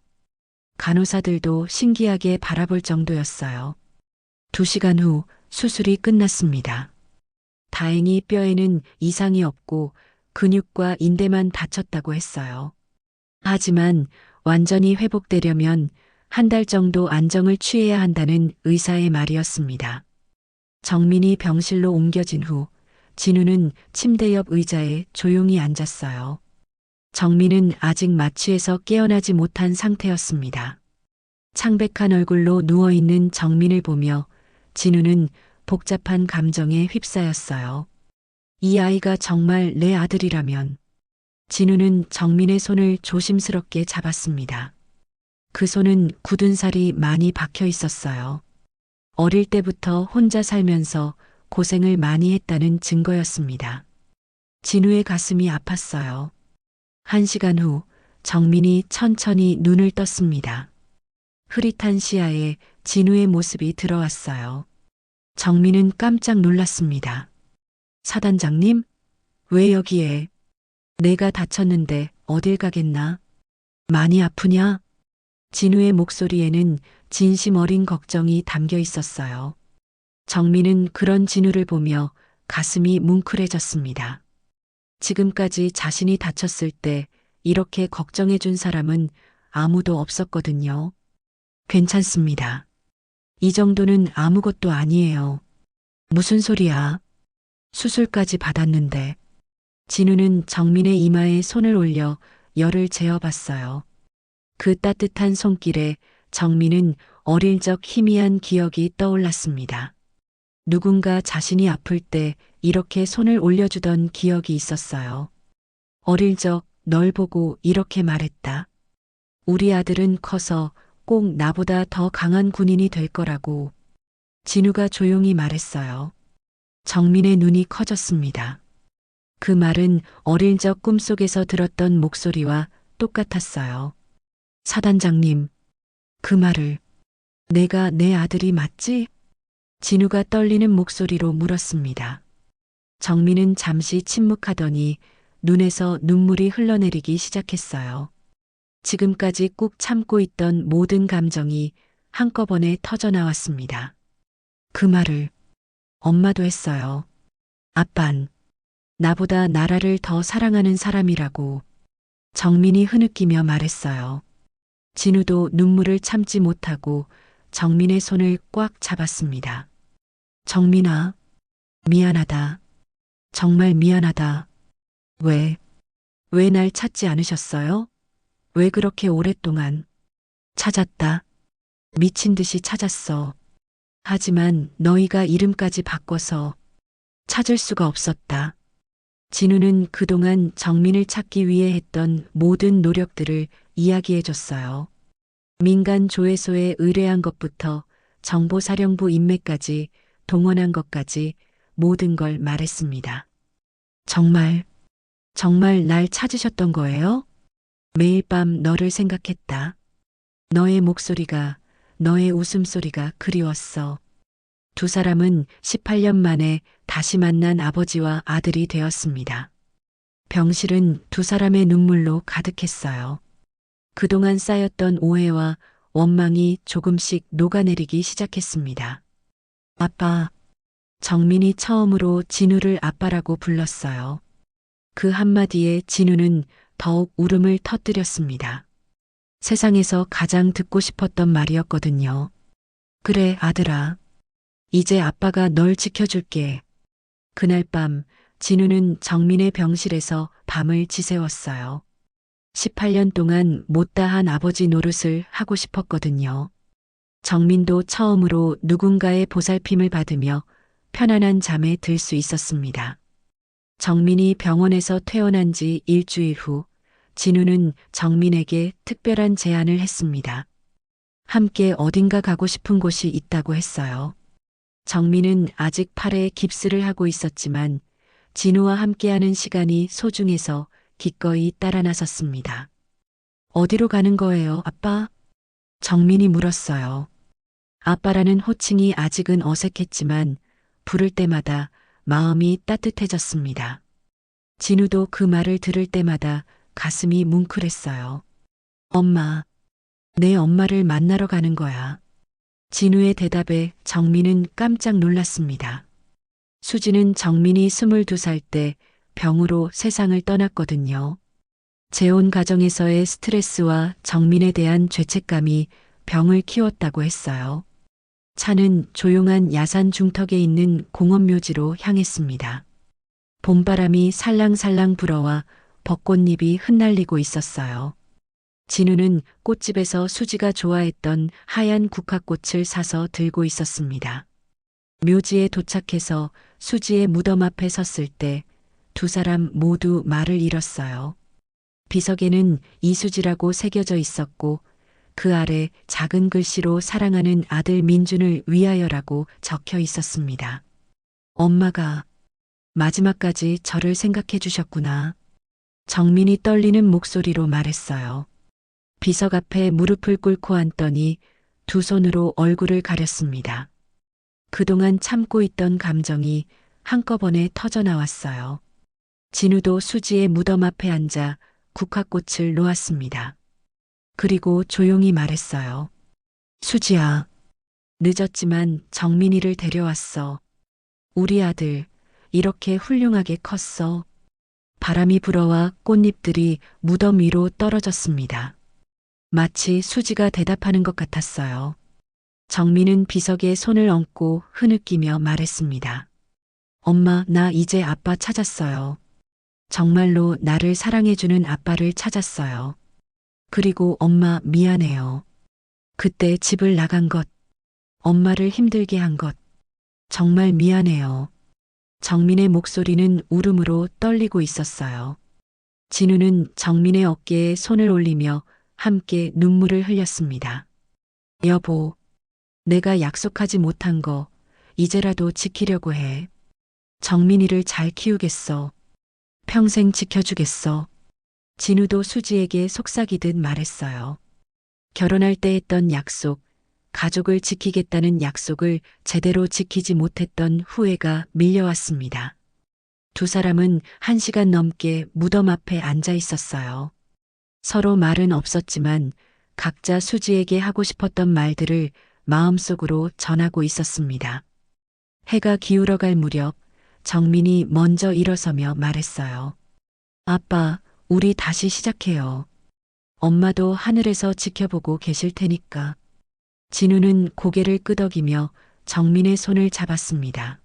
간호사들도 신기하게 바라볼 정도였어요. 2시간 후 수술이 끝났습니다. 다행히 뼈에는 이상이 없고 근육과 인대만 다쳤다고 했어요. 하지만 완전히 회복되려면 1달 정도 안정을 취해야 한다는 의사의 말이었습니다. 정민이 병실로 옮겨진 후 진우는 침대 옆 의자에 조용히 앉았어요. 정민은 아직 마취에서 깨어나지 못한 상태였습니다. 창백한 얼굴로 누워있는 정민을 보며 진우는 복잡한 감정에 휩싸였어요. 이 아이가 정말 내 아들이라면. 진우는 정민의 손을 조심스럽게 잡았습니다. 그 손은 굳은 살이 많이 박혀 있었어요. 어릴 때부터 혼자 살면서 고생을 많이 했다는 증거였습니다. 진우의 가슴이 아팠어요. 1시간 후 정민이 천천히 눈을 떴습니다. 흐릿한 시야에 진우의 모습이 들어왔어요. 정민은 깜짝 놀랐습니다. 사단장님? 왜 여기에? 내가 다쳤는데 어딜 가겠나? 많이 아프냐? 진우의 목소리에는 진심 어린 걱정이 담겨 있었어요. 정민은 그런 진우를 보며 가슴이 뭉클해졌습니다. 지금까지 자신이 다쳤을 때 이렇게 걱정해 준 사람은 아무도 없었거든요. 괜찮습니다. 이 정도는 아무것도 아니에요. 무슨 소리야? 수술까지 받았는데. 진우는 정민의 이마에 손을 올려 열을 재어봤어요. 그 따뜻한 손길에 정민은 어릴 적 희미한 기억이 떠올랐습니다. 누군가 자신이 아플 때 이렇게 손을 올려주던 기억이 있었어요. 어릴 적 널 보고 이렇게 말했다. 우리 아들은 커서 꼭 나보다 더 강한 군인이 될 거라고. 진우가 조용히 말했어요. 정민의 눈이 커졌습니다. 그 말은 어릴 적 꿈속에서 들었던 목소리와 똑같았어요. 사단장님, 그 말을 내가 내 아들이 맞지? 진우가 떨리는 목소리로 물었습니다. 정민은 잠시 침묵하더니 눈에서 눈물이 흘러내리기 시작했어요. 지금까지 꾹 참고 있던 모든 감정이 한꺼번에 터져나왔습니다. 그 말을 엄마도 했어요. 아빤 나보다 나라를 더 사랑하는 사람이라고. 정민이 흐느끼며 말했어요. 진우도 눈물을 참지 못하고 정민의 손을 꽉 잡았습니다. 정민아, 미안하다. 정말 미안하다. 왜 날 찾지 않으셨어요? 왜 그렇게 오랫동안? 찾았다. 미친 듯이 찾았어. 하지만 너희가 이름까지 바꿔서 찾을 수가 없었다. 진우는 그동안 정민을 찾기 위해 했던 모든 노력들을 이야기해줬어요. 민간 조회소에 의뢰한 것부터 정보사령부 인맥까지 동원한 것까지 모든 걸 말했습니다. 정말 날 찾으셨던 거예요? 매일 밤 너를 생각했다. 너의 목소리가, 너의 웃음소리가 그리웠어. 두 사람은 18년 만에 다시 만난 아버지와 아들이 되었습니다. 병실은 두 사람의 눈물로 가득했어요. 그동안 쌓였던 오해와 원망이 조금씩 녹아내리기 시작했습니다. 아빠. 정민이 처음으로 진우를 아빠라고 불렀어요. 그 한마디에 진우는 더욱 울음을 터뜨렸습니다. 세상에서 가장 듣고 싶었던 말이었거든요. 그래, 아들아. 이제 아빠가 널 지켜줄게. 그날 밤 진우는 정민의 병실에서 밤을 지새웠어요. 18년 동안 못다한 아버지 노릇을 하고 싶었거든요. 정민도 처음으로 누군가의 보살핌을 받으며 편안한 잠에 들 수 있었습니다. 정민이 병원에서 퇴원한 지 일주일 후 진우는 정민에게 특별한 제안을 했습니다. 함께 어딘가 가고 싶은 곳이 있다고 했어요. 정민은 아직 팔에 깁스를 하고 있었지만 진우와 함께하는 시간이 소중해서 기꺼이 따라 나섰습니다. 어디로 가는 거예요, 아빠? 정민이 물었어요. 아빠라는 호칭이 아직은 어색했지만 부를 때마다 마음이 따뜻해졌습니다. 진우도 그 말을 들을 때마다 가슴이 뭉클했어요. 엄마, 내 엄마를 만나러 가는 거야. 진우의 대답에 정민은 깜짝 놀랐습니다. 수지는 정민이 22살 때 병으로 세상을 떠났거든요. 재혼 가정에서의 스트레스와 정민에 대한 죄책감이 병을 키웠다고 했어요. 차는 조용한 야산 중턱에 있는 공원묘지로 향했습니다. 봄바람이 살랑살랑 불어와 벚꽃잎이 흩날리고 있었어요. 진우는 꽃집에서 수지가 좋아했던 하얀 국화꽃을 사서 들고 있었습니다. 묘지에 도착해서 수지의 무덤 앞에 섰을 때 두 사람 모두 말을 잃었어요. 비석에는 이수지라고 새겨져 있었고 그 아래 작은 글씨로 사랑하는 아들 민준을 위하여라고 적혀 있었습니다. 엄마가 마지막까지 저를 생각해 주셨구나. 정민이 떨리는 목소리로 말했어요. 비석 앞에 무릎을 꿇고 앉더니 두 손으로 얼굴을 가렸습니다. 그동안 참고 있던 감정이 한꺼번에 터져 나왔어요. 진우도 수지의 무덤 앞에 앉아 국화꽃을 놓았습니다. 그리고 조용히 말했어요. 수지야, 늦었지만 정민이를 데려왔어. 우리 아들, 이렇게 훌륭하게 컸어. 바람이 불어와 꽃잎들이 무덤 위로 떨어졌습니다. 마치 수지가 대답하는 것 같았어요. 정민은 비석에 손을 얹고 흐느끼며 말했습니다. 엄마, 나 이제 아빠 찾았어요. 정말로 나를 사랑해주는 아빠를 찾았어요. 그리고 엄마 미안해요. 그때 집을 나간 것, 엄마를 힘들게 한 것, 정말 미안해요. 정민의 목소리는 울음으로 떨리고 있었어요. 진우는 정민의 어깨에 손을 올리며 함께 눈물을 흘렸습니다. 여보, 내가 약속하지 못한 거 이제라도 지키려고 해. 정민이를 잘 키우겠어. 평생 지켜주겠어. 진우도 수지에게 속삭이듯 말했어요. 결혼할 때 했던 약속, 가족을 지키겠다는 약속을 제대로 지키지 못했던 후회가 밀려왔습니다. 두 사람은 1시간 넘게 무덤 앞에 앉아 있었어요. 서로 말은 없었지만 각자 수지에게 하고 싶었던 말들을 마음속으로 전하고 있었습니다. 해가 기울어갈 무렵 정민이 먼저 일어서며 말했어요. 아빠, 우리 다시 시작해요. 엄마도 하늘에서 지켜보고 계실 테니까. 진우는 고개를 끄덕이며 정민의 손을 잡았습니다.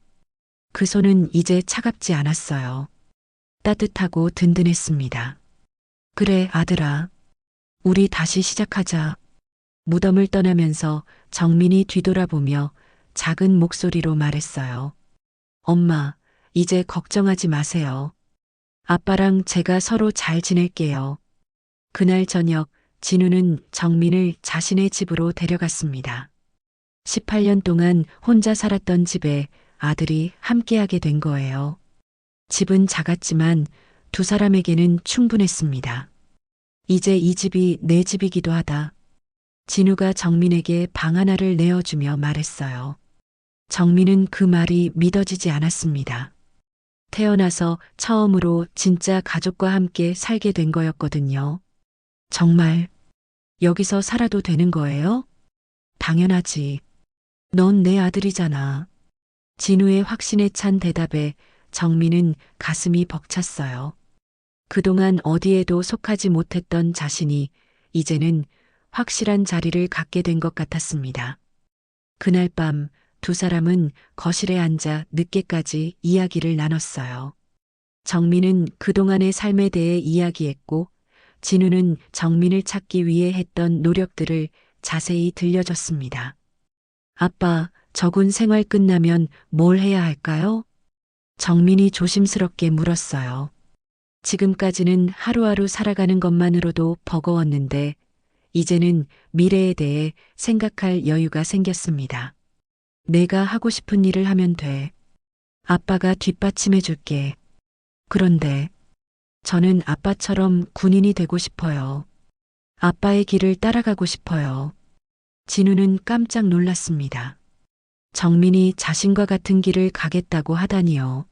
그 손은 이제 차갑지 않았어요. 따뜻하고 든든했습니다. 그래, 아들아. 우리 다시 시작하자. 무덤을 떠나면서 정민이 뒤돌아보며 작은 목소리로 말했어요. 엄마, 이제 걱정하지 마세요. 아빠랑 제가 서로 잘 지낼게요. 그날 저녁 진우는 정민을 자신의 집으로 데려갔습니다. 18년 동안 혼자 살았던 집에 아들이 함께하게 된 거예요. 집은 작았지만 두 사람에게는 충분했습니다. 이제 이 집이 내 집이기도 하다. 진우가 정민에게 방 하나를 내어주며 말했어요. 정민은 그 말이 믿어지지 않았습니다. 태어나서 처음으로 진짜 가족과 함께 살게 된 거였거든요. 정말 여기서 살아도 되는 거예요? 당연하지. 넌 내 아들이잖아. 진우의 확신에 찬 대답에 정민은 가슴이 벅찼어요. 그동안 어디에도 속하지 못했던 자신이 이제는 확실한 자리를 갖게 된 것 같았습니다. 그날 밤 두 사람은 거실에 앉아 늦게까지 이야기를 나눴어요. 정민은 그동안의 삶에 대해 이야기했고 진우는 정민을 찾기 위해 했던 노력들을 자세히 들려줬습니다. 아빠, 적은 생활 끝나면 뭘 해야 할까요? 정민이 조심스럽게 물었어요. 지금까지는 하루하루 살아가는 것만으로도 버거웠는데 이제는 미래에 대해 생각할 여유가 생겼습니다. 내가 하고 싶은 일을 하면 돼. 아빠가 뒷받침해 줄게. 그런데 저는 아빠처럼 군인이 되고 싶어요. 아빠의 길을 따라가고 싶어요. 진우는 깜짝 놀랐습니다. 정민이 자신과 같은 길을 가겠다고 하다니요.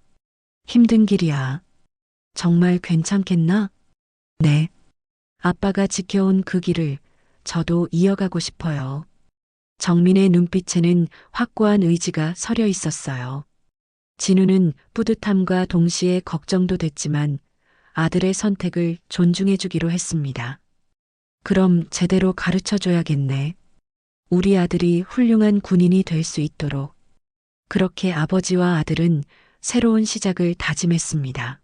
힘든 길이야. 정말 괜찮겠나? 네. 아빠가 지켜온 그 길을 저도 이어가고 싶어요. 정민의 눈빛에는 확고한 의지가 서려 있었어요. 진우는 뿌듯함과 동시에 걱정도 됐지만 아들의 선택을 존중해 주기로 했습니다. 그럼 제대로 가르쳐 줘야겠네. 우리 아들이 훌륭한 군인이 될 수 있도록. 그렇게 아버지와 아들은 새로운 시작을 다짐했습니다.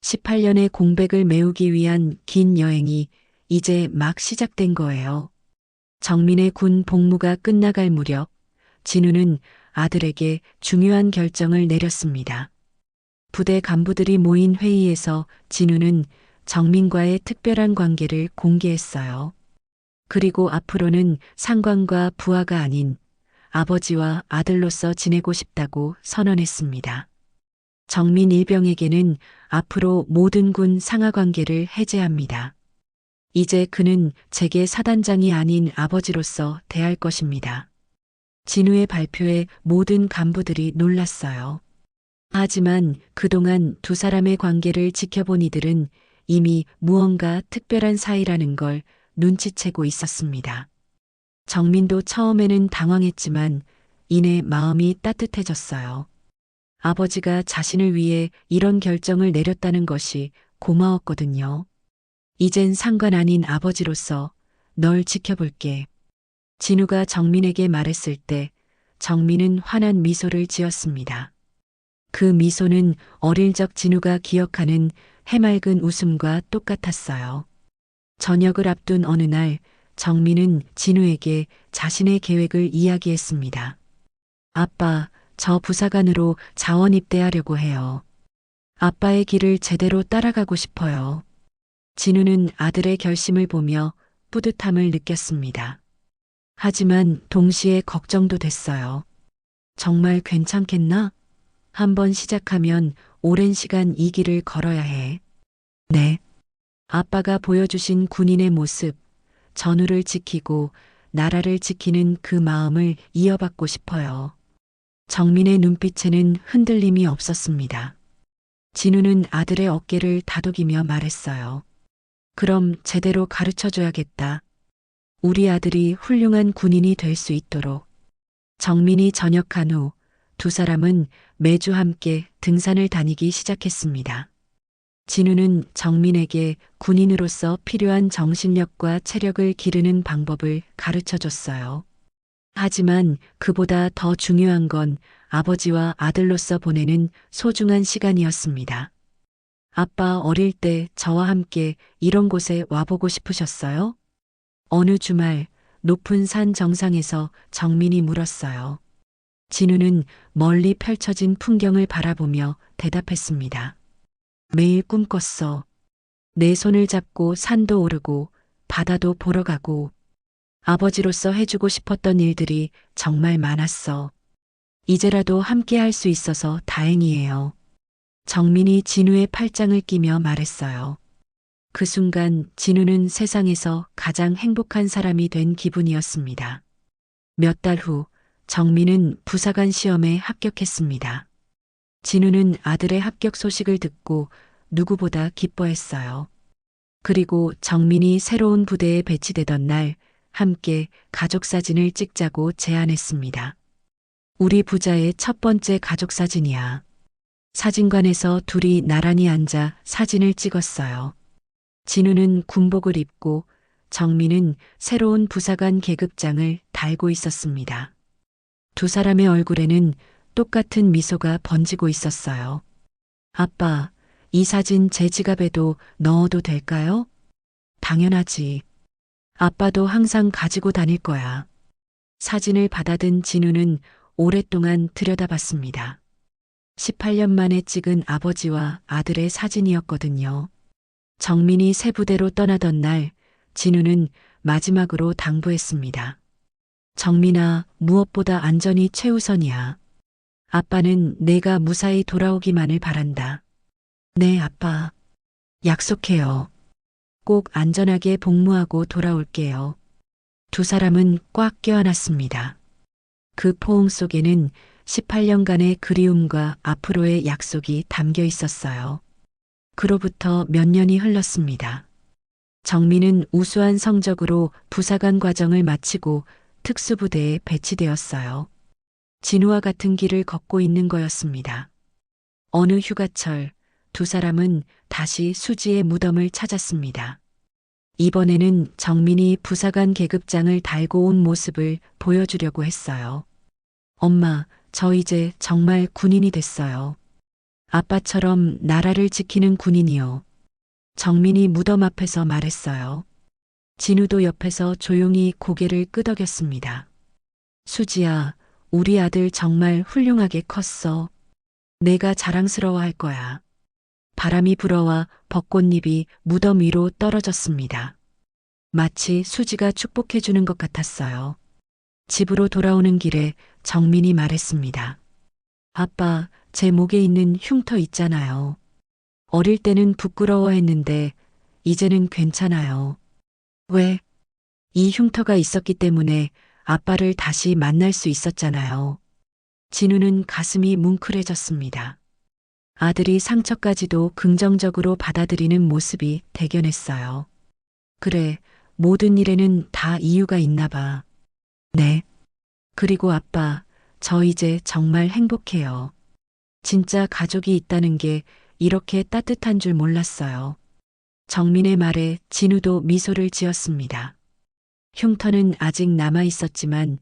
18년의 공백을 메우기 위한 긴 여행이 이제 막 시작된 거예요. 정민의 군 복무가 끝나갈 무렵 진우는 아들에게 중요한 결정을 내렸습니다. 부대 간부들이 모인 회의에서 진우는 정민과의 특별한 관계를 공개했어요. 그리고 앞으로는 상관과 부하가 아닌 아버지와 아들로서 지내고 싶다고 선언했습니다. 정민 일병에게는 앞으로 모든 군 상하 관계를 해제합니다. 이제 그는 제게 사단장이 아닌 아버지로서 대할 것입니다. 진우의 발표에 모든 간부들이 놀랐어요. 하지만 그동안 두 사람의 관계를 지켜본 이들은 이미 무언가 특별한 사이라는 걸 눈치채고 있었습니다. 정민도 처음에는 당황했지만 이내 마음이 따뜻해졌어요. 아버지가 자신을 위해 이런 결정을 내렸다는 것이 고마웠거든요. 이젠 상관 아닌 아버지로서 널 지켜볼게. 진우가 정민에게 말했을 때 정민은 환한 미소를 지었습니다. 그 미소는 어릴 적 진우가 기억하는 해맑은 웃음과 똑같았어요. 저녁을 앞둔 어느 날 정민은 진우에게 자신의 계획을 이야기했습니다. 아빠, 저 부사관으로 자원 입대하려고 해요. 아빠의 길을 제대로 따라가고 싶어요. 진우는 아들의 결심을 보며 뿌듯함을 느꼈습니다. 하지만 동시에 걱정도 됐어요. 정말 괜찮겠나? 한번 시작하면 오랜 시간 이 길을 걸어야 해. 네. 아빠가 보여주신 군인의 모습, 전우를 지키고 나라를 지키는 그 마음을 이어받고 싶어요. 정민의 눈빛에는 흔들림이 없었습니다. 진우는 아들의 어깨를 다독이며 말했어요. 그럼 제대로 가르쳐 줘야겠다. 우리 아들이 훌륭한 군인이 될 수 있도록. 정민이 전역한 후 두 사람은 매주 함께 등산을 다니기 시작했습니다. 진우는 정민에게 군인으로서 필요한 정신력과 체력을 기르는 방법을 가르쳐 줬어요. 하지만 그보다 더 중요한 건 아버지와 아들로서 보내는 소중한 시간이었습니다. 아빠 어릴 때 저와 함께 이런 곳에 와보고 싶으셨어요? 어느 주말 높은 산 정상에서 정민이 물었어요. 진우는 멀리 펼쳐진 풍경을 바라보며 대답했습니다. 매일 꿈꿨어. 내 손을 잡고 산도 오르고 바다도 보러 가고 아버지로서 해주고 싶었던 일들이 정말 많았어. 이제라도 함께 할 수 있어서 다행이에요. 정민이 진우의 팔짱을 끼며 말했어요. 그 순간 진우는 세상에서 가장 행복한 사람이 된 기분이었습니다. 몇 달 후 정민은 부사관 시험에 합격했습니다. 진우는 아들의 합격 소식을 듣고 누구보다 기뻐했어요. 그리고 정민이 새로운 부대에 배치되던 날 함께 가족 사진을 찍자고 제안했습니다. 우리 부자의 첫 번째 가족 사진이야. 사진관에서 둘이 나란히 앉아 사진을 찍었어요. 진우는 군복을 입고 정민은 새로운 부사관 계급장을 달고 있었습니다. 두 사람의 얼굴에는 똑같은 미소가 번지고 있었어요. 아빠, 이 사진 제 지갑에도 넣어도 될까요? 당연하지. 아빠도 항상 가지고 다닐 거야. 사진을 받아든 진우는 오랫동안 들여다봤습니다. 18년 만에 찍은 아버지와 아들의 사진이었거든요. 정민이 새 부대로 떠나던 날 진우는 마지막으로 당부했습니다. 정민아, 무엇보다 안전이 최우선이야. 아빠는 내가 무사히 돌아오기만을 바란다. 네, 아빠. 약속해요. 꼭 안전하게 복무하고 돌아올게요. 두 사람은 꽉 껴안았습니다. 그 포옹 속에는 18년간의 그리움과 앞으로의 약속이 담겨 있었어요. 그로부터 몇 년이 흘렀습니다. 정민은 우수한 성적으로 부사관 과정을 마치고 특수부대에 배치되었어요. 진우와 같은 길을 걷고 있는 거였습니다. 어느 휴가철 두 사람은 다시 수지의 무덤을 찾았습니다. 이번에는 정민이 부사관 계급장을 달고 온 모습을 보여주려고 했어요. 엄마, 저 이제 정말 군인이 됐어요. 아빠처럼 나라를 지키는 군인이요. 정민이 무덤 앞에서 말했어요. 진우도 옆에서 조용히 고개를 끄덕였습니다. 수지야, 우리 아들 정말 훌륭하게 컸어. 내가 자랑스러워할 거야. 바람이 불어와 벚꽃잎이 무덤 위로 떨어졌습니다. 마치 수지가 축복해주는 것 같았어요. 집으로 돌아오는 길에 정민이 말했습니다. 아빠, 제 목에 있는 흉터 있잖아요. 어릴 때는 부끄러워했는데 이제는 괜찮아요. 왜? 이 흉터가 있었기 때문에 아빠를 다시 만날 수 있었잖아요. 진우는 가슴이 뭉클해졌습니다. 아들이 상처까지도 긍정적으로 받아들이는 모습이 대견했어요. 그래, 모든 일에는 다 이유가 있나 봐. 네. 그리고 아빠, 저 이제 정말 행복해요. 진짜 가족이 있다는 게 이렇게 따뜻한 줄 몰랐어요. 정민의 말에 진우도 미소를 지었습니다. 흉터는 아직 남아 있었지만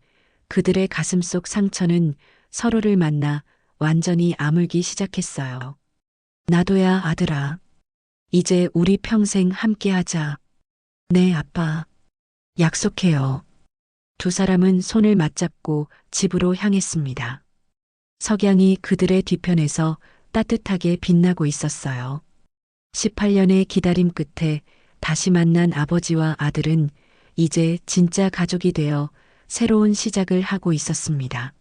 그들의 가슴 속 상처는 서로를 만나 완전히 아물기 시작했어요. 나도야, 아들아. 이제 우리 평생 함께 하자. 네, 아빠. 약속해요. 두 사람은 손을 맞잡고 집으로 향했습니다. 석양이 그들의 뒤편에서 따뜻하게 빛나고 있었어요. 18년의 기다림 끝에 다시 만난 아버지와 아들은 이제 진짜 가족이 되어 새로운 시작을 하고 있었습니다.